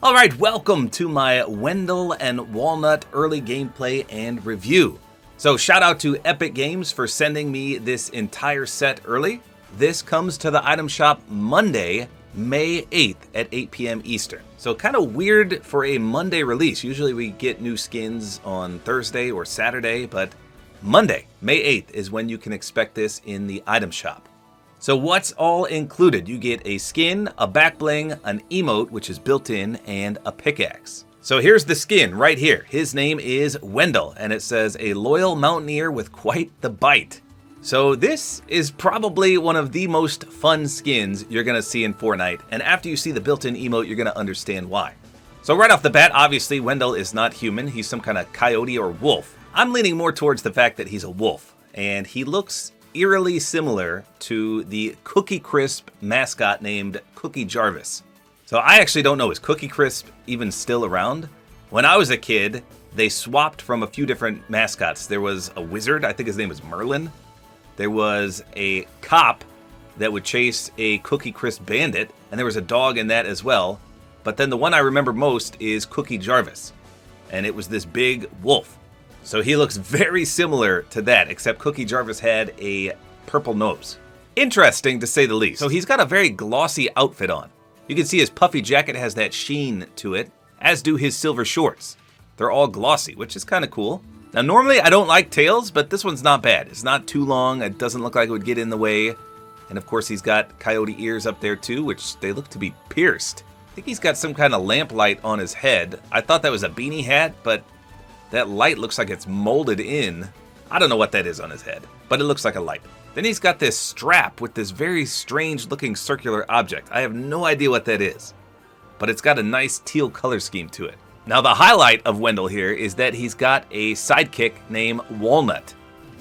Alright, welcome to my Wendell and Walnut early gameplay and review. So shout out to Epic Games for sending me this entire set early. This comes to the item shop Monday, May 8th at 8 p.m. Eastern. So kind of weird for a Monday release. Usually we get new skins on Thursday or Saturday, but Monday, May 8th is when you can expect this in the item shop. So what's all included? You get a skin, a back bling, an emote, which is built in, and a pickaxe. So here's the skin right here. His name is Wendell, and it says a loyal mountaineer with quite the bite. So this is probably one of the most fun skins you're gonna see in Fortnite, and after you see the built-in emote, you're gonna understand why. So right off the bat, obviously Wendell is not human. He's some kind of coyote or wolf. I'm leaning more towards the fact that he's a wolf, and he looks eerily similar to the Cookie Crisp mascot named Cookie Jarvis. So I actually don't know, is Cookie Crisp even still around? When I was a kid, they swapped from a few different mascots. There was a wizard, I think his name was Merlin. There was a cop that would chase a Cookie Crisp bandit, and there was a dog in that as well. But then the one I remember most is Cookie Jarvis, and it was this big wolf. So he looks very similar to that, except Cookie Jarvis had a purple nose. Interesting to say the least. So he's got a very glossy outfit on. You can see his puffy jacket has that sheen to it, as do his silver shorts. They're all glossy, which is kind of cool. Now normally I don't like tails, but this one's not bad. It's not too long, it doesn't look like it would get in the way. And of course he's got coyote ears up there too, which they look to be pierced. I think he's got some kind of lamplight on his head. I thought that was a beanie hat, but that light looks like it's molded in. I don't know what that is on his head, but it looks like a light. Then he's got this strap with this very strange looking circular object. I have no idea what that is, but it's got a nice teal color scheme to it. Now the highlight of Wendell here is that he's got a sidekick named Walnut,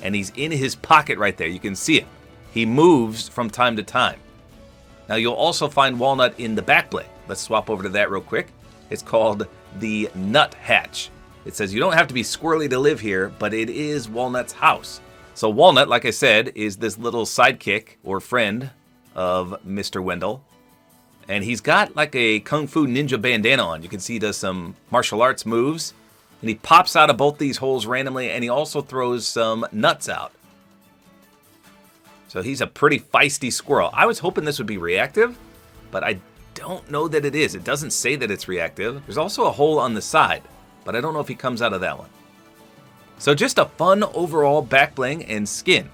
and he's in his pocket right there. You can see him. He moves from time to time. Now you'll also find Walnut in the back bling. Let's swap over to that real quick. It's called the Nut Hatch. It says you don't have to be squirrely to live here, but it is Walnut's house. So Walnut, like I said, is this little sidekick or friend of Mr. Wendell. And he's got like a Kung Fu Ninja bandana on. You can see he does some martial arts moves. And he pops out of both these holes randomly, and he also throws some nuts out. So he's a pretty feisty squirrel. I was hoping this would be reactive, but I don't know that it is. It doesn't say that it's reactive. There's also a hole on the side, but I don't know if he comes out of that one. So just a fun overall back bling and skin.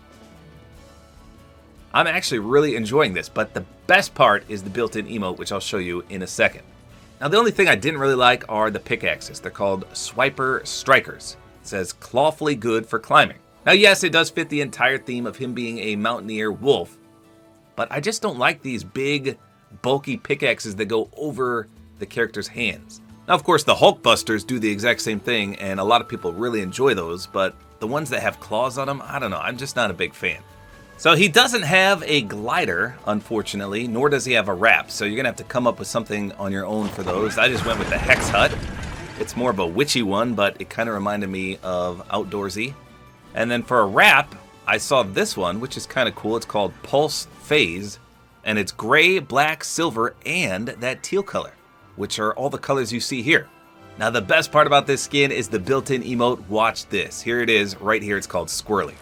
I'm actually really enjoying this, but the best part is the built-in emote, which I'll show you in a second. Now the only thing I didn't really like are the pickaxes. They're called Swiper Strikers. It says clawfully good for climbing. Now yes, it does fit the entire theme of him being a mountaineer wolf, but I just don't like these big, bulky pickaxes that go over the character's hands. Now, of course, the Hulkbusters do the exact same thing, and a lot of people really enjoy those, but the ones that have claws on them, I don't know, I'm just not a big fan. So he doesn't have a glider, unfortunately, nor does he have a wrap, so you're going to have to come up with something on your own for those. I just went with the Hex Hut. It's more of a witchy one, but it kind of reminded me of Outdoorsy. And then for a wrap, I saw this one, which is kind of cool. It's called Pulse Phase, and it's gray, black, silver, and that teal color, which are all the colors you see here. Now the best part about this skin is the built-in emote. Watch this. Here it is, right here. It's called Squirrely.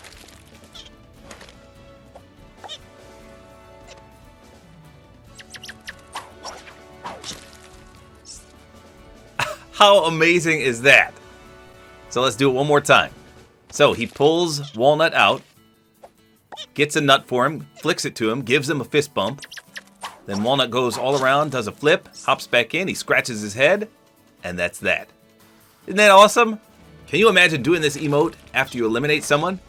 How amazing is that? So let's do it one more time. So he pulls Walnut out, gets a nut for him, flicks it to him, gives him a fist bump. Then Walnut goes all around, does a flip, hops back in, he scratches his head, and that's that. Isn't that awesome? Can you imagine doing this emote after you eliminate someone?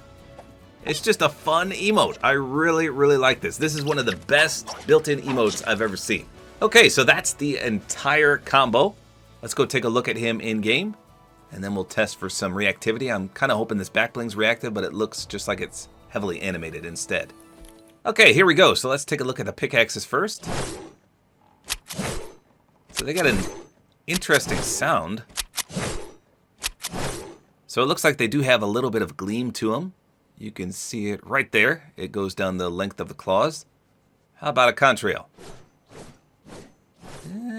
It's just a fun emote. I really, really like this. This is one of the best built-in emotes I've ever seen. Okay, so that's the entire combo. Let's go take a look at him in-game, and then we'll test for some reactivity. I'm kind of hoping this back bling's reactive, but it looks just like it's heavily animated instead. Okay, here we go. So let's take a look at the pickaxes first. So they got an interesting sound. So it looks like they do have a little bit of gleam to them. You can see it right there. It goes down the length of the claws. How about a contrail?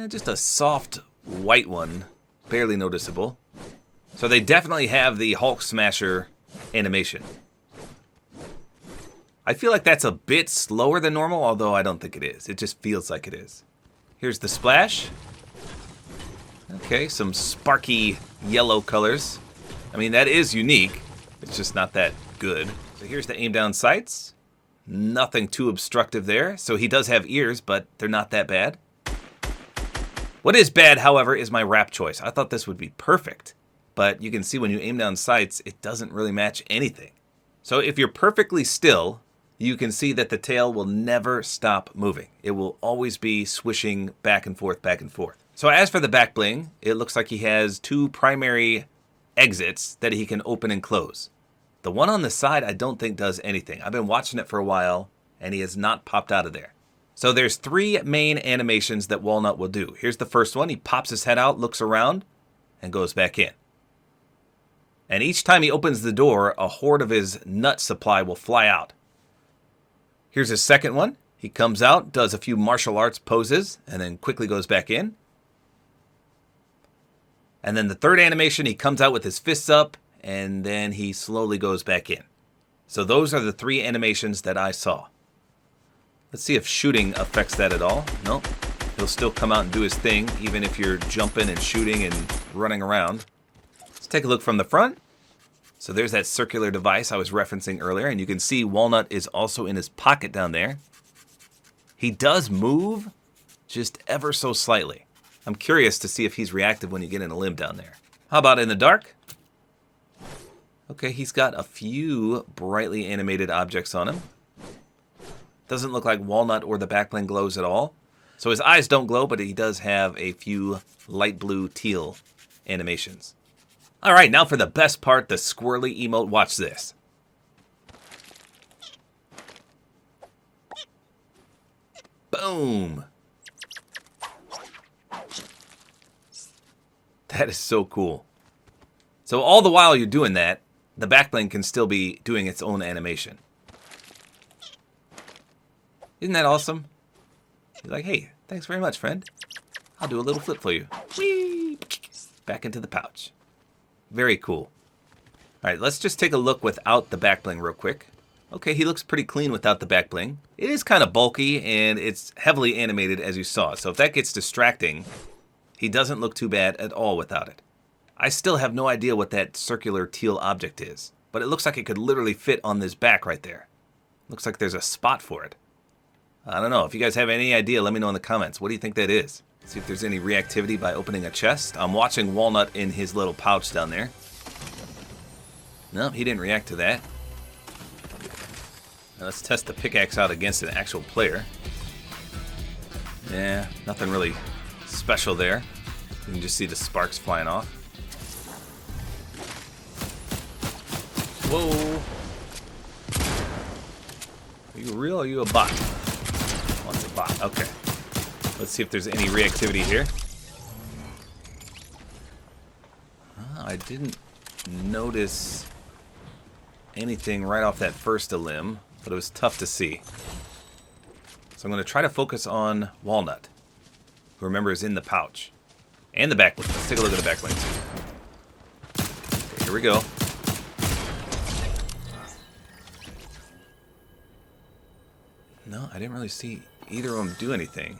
Just a soft white one, barely noticeable. So they definitely have the Hulk Smasher animation. I feel like that's a bit slower than normal, although I don't think it is. It just feels like it is. Here's the splash. Okay, some sparky yellow colors. I mean, that is unique. It's just not that good. So here's the aim down sights. Nothing too obstructive there. So he does have ears, but they're not that bad. What is bad, however, is my wrap choice. I thought this would be perfect. But you can see when you aim down sights, it doesn't really match anything. So if you're perfectly still, you can see that the tail will never stop moving. It will always be swishing back and forth, back and forth. So as for the back bling, it looks like he has two primary exits that he can open and close. The one on the side I don't think does anything. I've been watching it for a while, and he has not popped out of there. So there's three main animations that Walnut will do. Here's the first one. He pops his head out, looks around, and goes back in. And each time he opens the door, a horde of his nut supply will fly out. Here's his second one. He comes out, does a few martial arts poses, and then quickly goes back in. And then the third animation, he comes out with his fists up, and then he slowly goes back in. So those are the three animations that I saw. Let's see if shooting affects that at all. Nope. He'll still come out and do his thing, even if you're jumping and shooting and running around. Let's take a look from the front. So there's that circular device I was referencing earlier, and you can see Walnut is also in his pocket down there. He does move, just ever so slightly. I'm curious to see if he's reactive when you get in a limb down there. How about in the dark? Okay, he's got a few brightly animated objects on him. Doesn't look like Walnut or the backbling glows at all. So his eyes don't glow, but he does have a few light blue teal animations. All right, now for the best part, the squirrely emote. Watch this. Boom. That is so cool. So all the while you're doing that, the backbling can still be doing its own animation. Isn't that awesome? You're like, hey, thanks very much, friend. I'll do a little flip for you. Whee! Back into the pouch. Very cool. All right, let's just take a look without the backbling real quick. Okay, he looks pretty clean without the backbling. It is kind of bulky, and it's heavily animated, as you saw. So if that gets distracting, he doesn't look too bad at all without it. I still have no idea what that circular teal object is, but it looks like it could literally fit on this back right there. Looks like there's a spot for it. I don't know. If you guys have any idea, let me know in the comments. What do you think that is? See if there's any reactivity by opening a chest. I'm watching Walnut in his little pouch down there. No, he didn't react to that. Now let's test the pickaxe out against an actual player. Yeah, nothing really special there. You can just see the sparks flying off. Whoa. Are you real or are you a bot? Oh, it's a bot. Okay. Let's see if there's any reactivity here. I didn't notice anything right off that first limb, but it was tough to see. So I'm going to try to focus on Walnut, who remember is in the pouch. And the back wing. Let's take a look at the back wings. Okay, here we go. No, I didn't really see either of them do anything.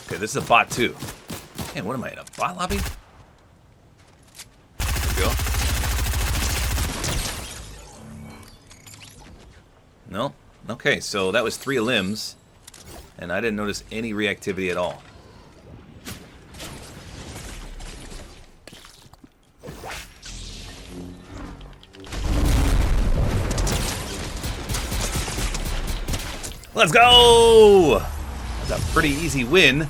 Okay, this is a bot too. Man, what am I in a bot lobby? There we go. No? Okay, so that was 3 limbs, and I didn't notice any reactivity at all. Let's go! That's a pretty easy win.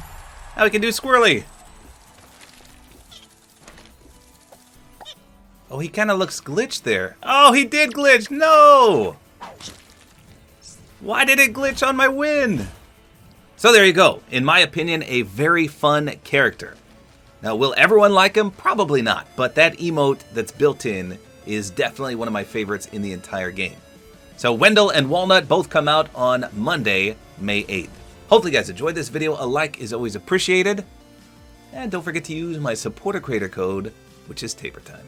Now we can do squirrely. Oh, he kind of looks glitched there. Oh, he did glitch. No! Why did it glitch on my win? So there you go. In my opinion, a very fun character. Now, will everyone like him? Probably not. But that emote that's built in is definitely one of my favorites in the entire game. So Wendell and Walnut both come out on Monday, May 8th. Hopefully you guys enjoyed this video. A like is always appreciated. And don't forget to use my Support-A-Creator code, which is tabortime.